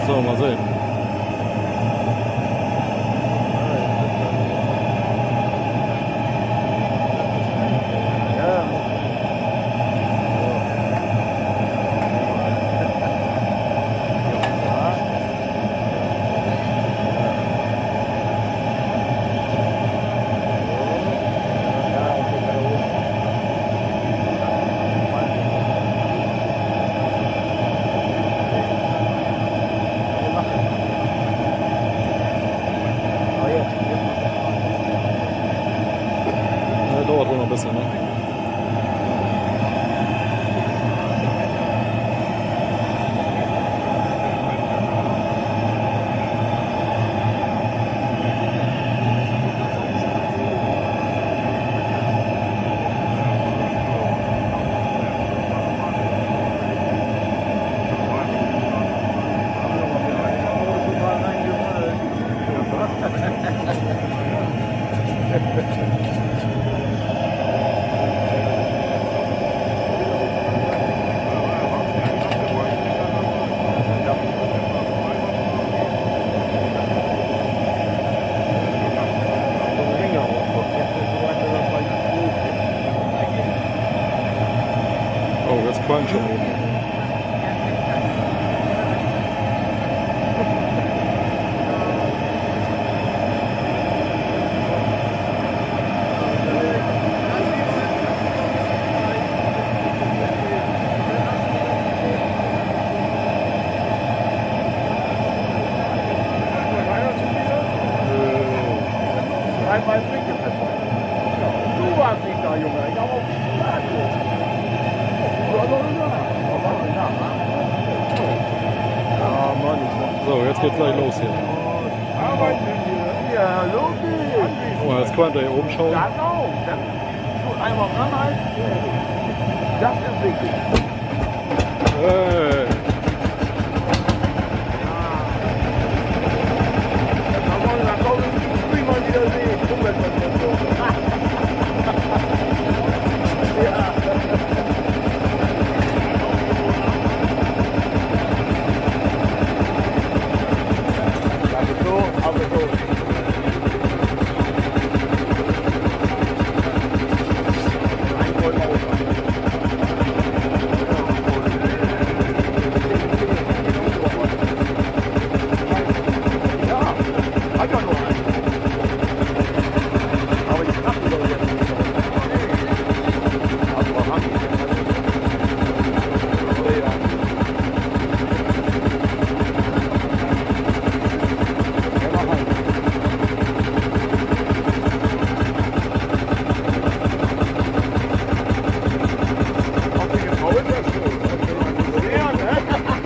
So, mal sehen. Dauert wohl noch ein bisschen, ne? Oh, that's crunch schon oben. Einmal weggefetzt. Du warst nicht da, Junge. Ich habe auch gesagt. Ja, Mann. So, jetzt geht's gleich los hier. Arbeiten wir. Ja, logisch. Guck mal, jetzt könnt ihr hier oben schauen. Genau. Das einmal ranhalten. Das ist wichtig. Hey.